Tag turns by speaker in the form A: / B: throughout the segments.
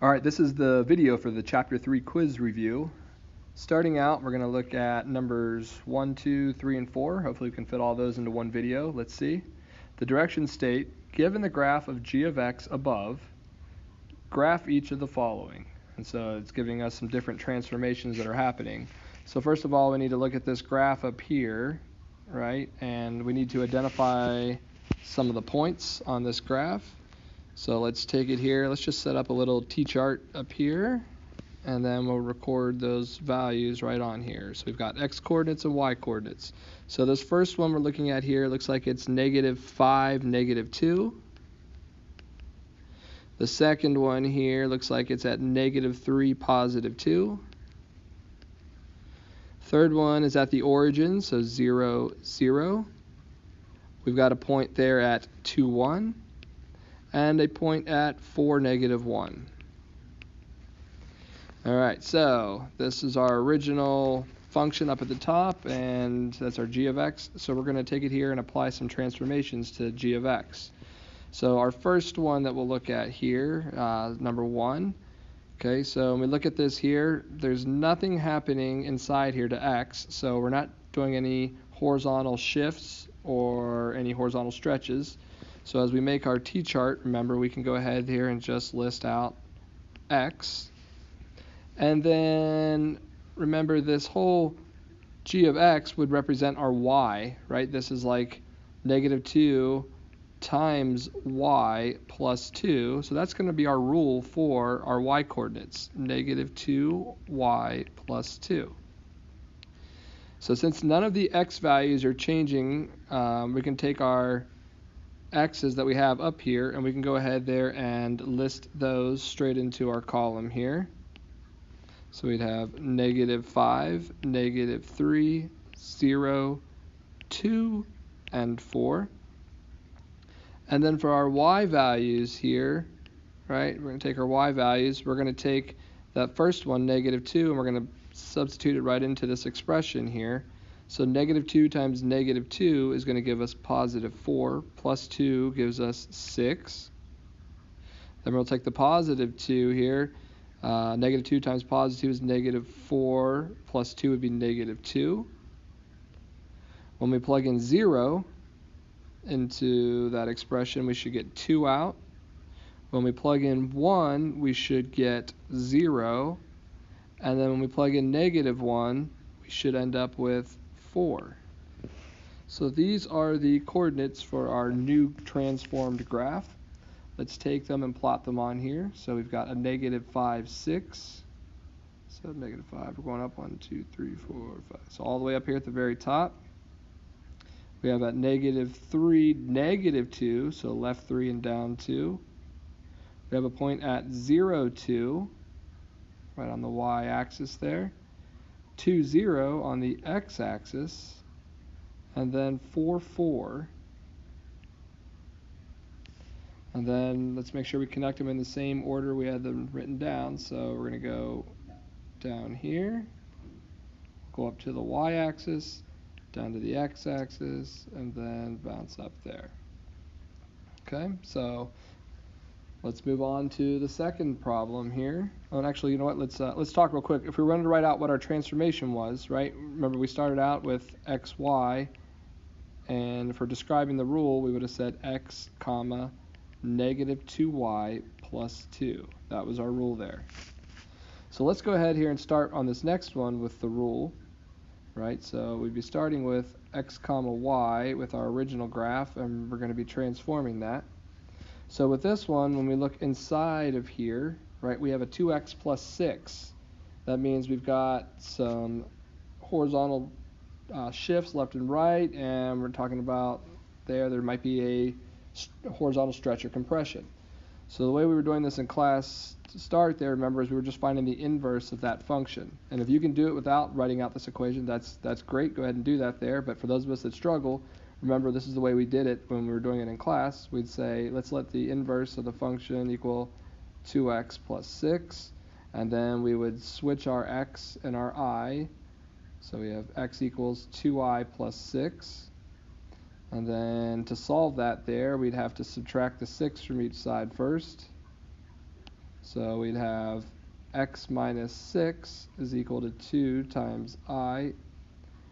A: Alright, this is the video for the Chapter 3 quiz review. Starting out, we're going to look at numbers 1, 2, 3, and 4. Hopefully we can fit all those into one video. Let's see. The directions state, given the graph of g of x above, graph each of the following. And so it's giving us some different transformations that are happening. So first of all, we need to look at this graph up here, right? And we need to identify some of the points on this graph. So let's take it here. Let's just set up a little t-chart up here, and then we'll record those values right on here. So we've got x coordinates and y coordinates. So this first one we're looking at here looks like it's -5, -2. The second one here looks like it's at -3, +2. Third one is at the origin, so 0, 0. We've got a point there at 2, 1. And a point at 4, -1. Alright, so this is our original function up at the top, and that's our g of x. So we're going to take it here and apply some transformations to g of x. So our first one that we'll look at here, number 1. Okay, so when we look at this here, there's nothing happening inside here to x, so we're not doing any horizontal shifts or any horizontal stretches. So as we make our t-chart, remember we can go ahead here and just list out x. And then remember this whole g of x would represent our y, right? This is like -2 times y plus 2. So that's going to be our rule for our y coordinates, -2y plus 2. So since none of the x values are changing, we can take our x's that we have up here, and we can go ahead there and list those straight into our column here. So we'd have -5, -3, 0, 2, and 4. And then for our y values here, right, we're going to take our y values, we're going to take that first one, -2, and we're going to substitute it right into this expression here. So -2 times -2 is going to give us +4, plus 2 gives us 6. Then we'll take the +2 here. -2 times +2 is -4, plus 2 would be -2. When we plug in 0 into that expression, we should get 2 out. When we plug in 1, we should get 0. And then when we plug in -1, we should end up with 4. So these are the coordinates for our new transformed graph. Let's take them and plot them on here. So we've got a -5, 6. So -5, we're going up 1, 2, 3, 4, 5. So all the way up here at the very top. We have at -3, -2, so left 3 and down 2. We have a point at 0, 2, right on the y-axis there. 2, 0 on the x-axis, and then 4, 4. And then let's make sure we connect them in the same order we had them written down. So we're going to go down here, go up to the y-axis, down to the x-axis, and then bounce up there. Okay, so let's move on to the second problem here. Oh, and actually, you know what? Let's talk real quick. If we wanted to write out what our transformation was, right? Remember, we started out with x, y, and for describing the rule, we would have said x, comma, -2y plus 2. That was our rule there. So let's go ahead here and start on this next one with the rule, right? So we'd be starting with x, comma, y with our original graph, and we're going to be transforming that. So with this one, when we look inside of here, right, we have a 2x plus 6. That means we've got some horizontal shifts left and right, and we're talking about there might be a horizontal stretch or compression. So the way we were doing this in class to start there, remember, is we were just finding the inverse of that function. And if you can do it without writing out this equation, that's great. Go ahead and do that there. But for those of us that struggle, remember, this is the way we did it when we were doing it in class. We'd say, let's let the inverse of the function equal 2x plus 6. And then we would switch our x and our I. So we have x equals 2i plus 6. And then to solve that there, we'd have to subtract the 6 from each side first. So we'd have x minus 6 is equal to 2 times I.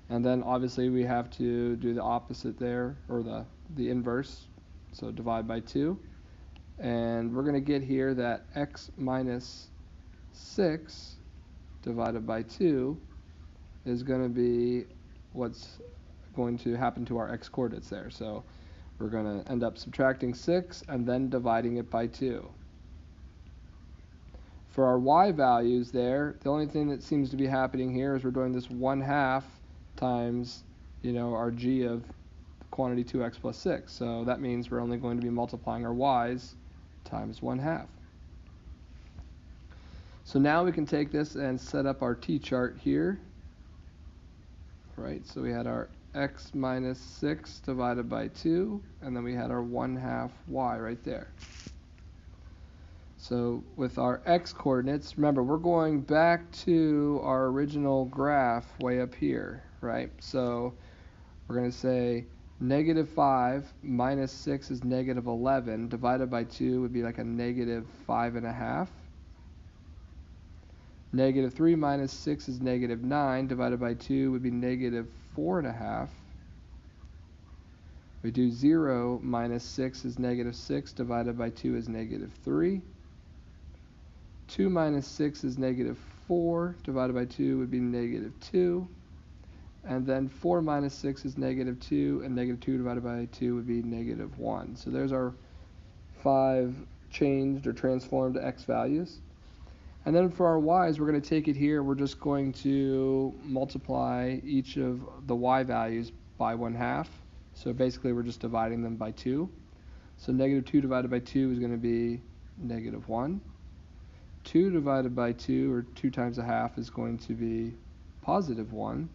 A: And then obviously we have to do the opposite there, or the inverse. So divide by 2. And we're going to get here that x minus 6 divided by 2 is going to be what's going to happen to our x-coordinates there. So we're going to end up subtracting 6 and then dividing it by 2. For our y values there, the only thing that seems to be happening here is we're doing this 1/2 times, our g of quantity 2x plus 6. So that means we're only going to be multiplying our y's times 1/2. So now we can take this and set up our t-chart here. Right, so we had our x minus 6 divided by 2, and then we had our 1/2 y right there. So with our x-coordinates, remember, we're going back to our original graph way up here, right? So we're going to say -5 minus 6 is -11, divided by 2 would be like a -5.5. -3 minus 6 is -9, divided by 2 would be -4.5. We do 0 minus 6 is -6, divided by 2 is -3. 2 minus 6 is -4, divided by 2 would be -2. And then 4 minus 6 is -2, and -2 divided by 2 would be -1. So there's our 5 changed or transformed x values. And then for our y's, we're going to take it here. We're just going to multiply each of the y values by 1/2. So basically, we're just dividing them by 2. So -2 divided by 2 is going to be -1. 2 divided by 2, or 2 times 1/2, is going to be +1.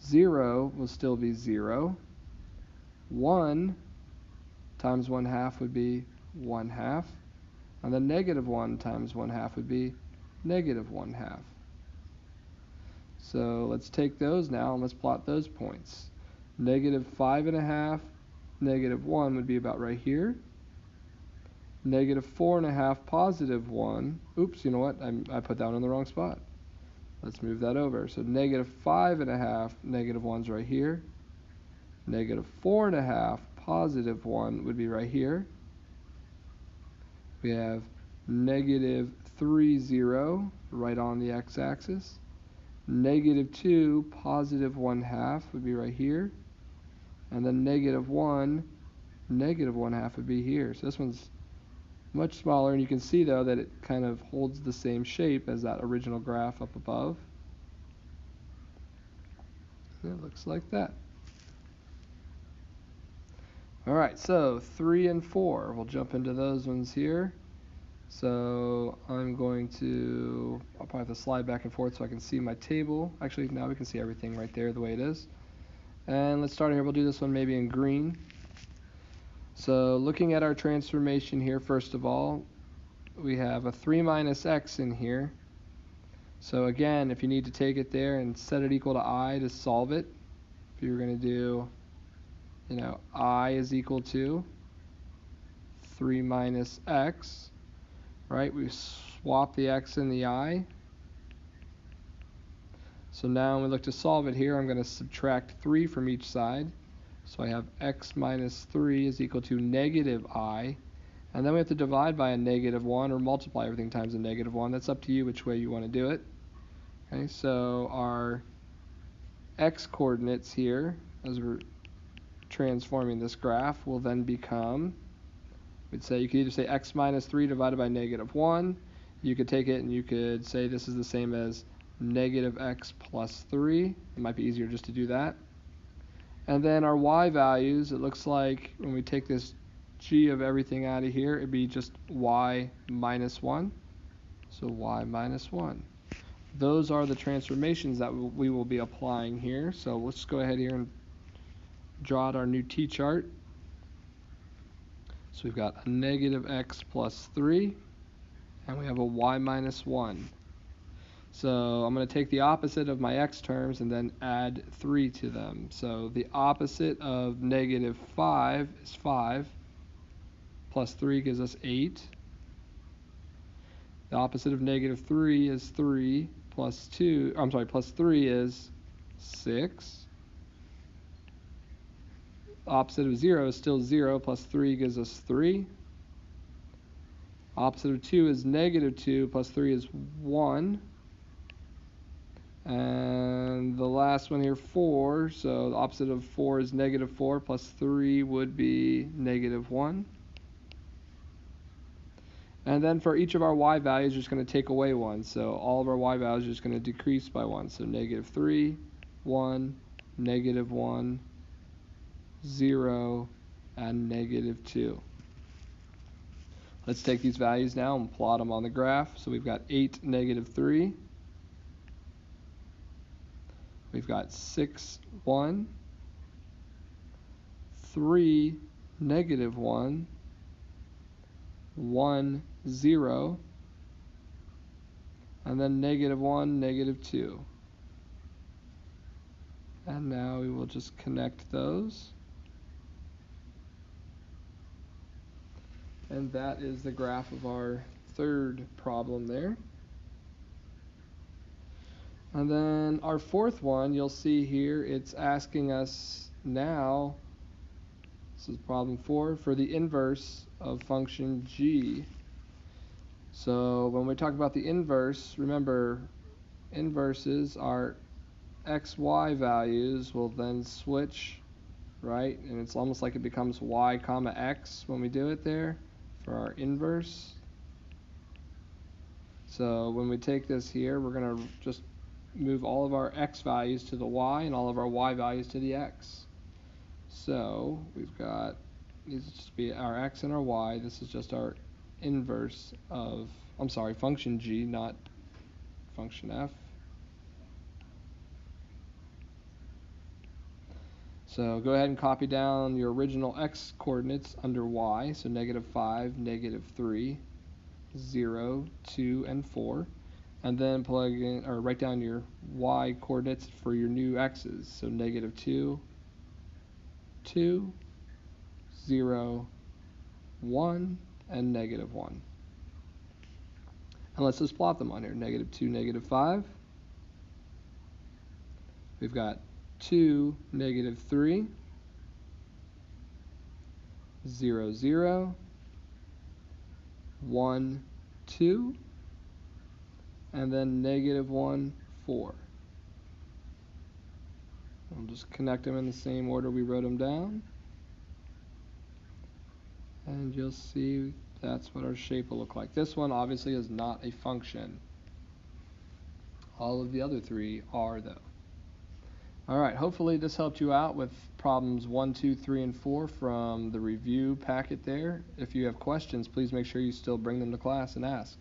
A: 0 will still be 0. 1 times 1/2 would be 1/2. And then -1 times 1/2 would be -1/2. So let's take those now and let's plot those points. -5.5, -1 would be about right here. -4.5, +1. Oops, you know what? I put that one in the wrong spot. Let's move that over. So -5.5, -1's right here. -4.5, +1 would be right here. We have -3, 0, right on the x-axis. -2, +1/2 would be right here. And then -1, -1/2 would be here. So this one's much smaller, and you can see, though, that it kind of holds the same shape as that original graph up above. It looks like that. All right, so 3 and 4. We'll jump into those ones here. So I'll probably have to slide back and forth so I can see my table. Actually, now we can see everything right there the way it is. And let's start here. We'll do this one maybe in green. So looking at our transformation here, first of all, we have a 3 minus x in here. So again, if you need to take it there and set it equal to I to solve it, if you're going to do, I is equal to 3 minus x, right? We swap the x and the I. So now when we look to solve it here, I'm going to subtract 3 from each side. So I have x minus 3 is equal to -I. And then we have to divide by a -1 or multiply everything times a -1. That's up to you which way you want to do it. Okay, so our x-coordinates here, as we're transforming this graph, will then become, we'd say, you could either say x minus 3 divided by -1. You could take it and you could say this is the same as -x plus 3. It might be easier just to do that. And then our y values, it looks like when we take this g of everything out of here, it'd be just y minus 1. So y minus 1. Those are the transformations that we will be applying here. So let's go ahead here and draw out our new t-chart. So we've got a -x plus 3, and we have a y minus 1. So I'm going to take the opposite of my x terms and then add 3 to them. So the opposite of -5 is 5, plus 3 gives us 8. The opposite of negative 3 is 3, plus 3 is 6. Opposite of 0 is still 0, plus 3 gives us 3. Opposite of 2 is negative 2, plus 3 is 1. And the last one here, 4, so the opposite of 4 is negative 4, plus 3 would be negative 1. And then for each of our y values, we're just going to take away 1. So all of our y values are just going to decrease by 1. So negative 3, 1, negative 1, 0, and negative 2. Let's take these values now and plot them on the graph. So we've got 8, negative 3. We've got 6, 1, 3, negative 1, 1, 0, and then negative 1, negative 2. And now we will just connect those. And that is the graph of our third problem there. And then our fourth one, you'll see here, it's asking us now, this is problem 4, for the inverse of function g. So when we talk about the inverse, remember, inverses are xy values will then switch, right? And it's almost like it becomes y comma x when we do it there for our inverse. So when we take this here, we're going to just move all of our x values to the y and all of our y values to the x. So we've got, these will just be our x and our y. This is just our inverse of, function g, not function f. So go ahead and copy down your original x coordinates under y. So negative 5, negative 3, 0, 2, and 4. And then plug in, or write down your y coordinates for your new x's. So negative 2, 2, 0, 1, and negative 1. And let's just plot them on here. Negative 2, negative 5. We've got 2, negative 3, 0, 0, 1, 2, and then negative 1, 4. I'll just connect them in the same order we wrote them down. And you'll see that's what our shape will look like. This one obviously is not a function. All of the other three are, though. Alright, hopefully this helped you out with problems 1, 2, 3, and 4 from the review packet there. If you have questions, please make sure you still bring them to class and ask.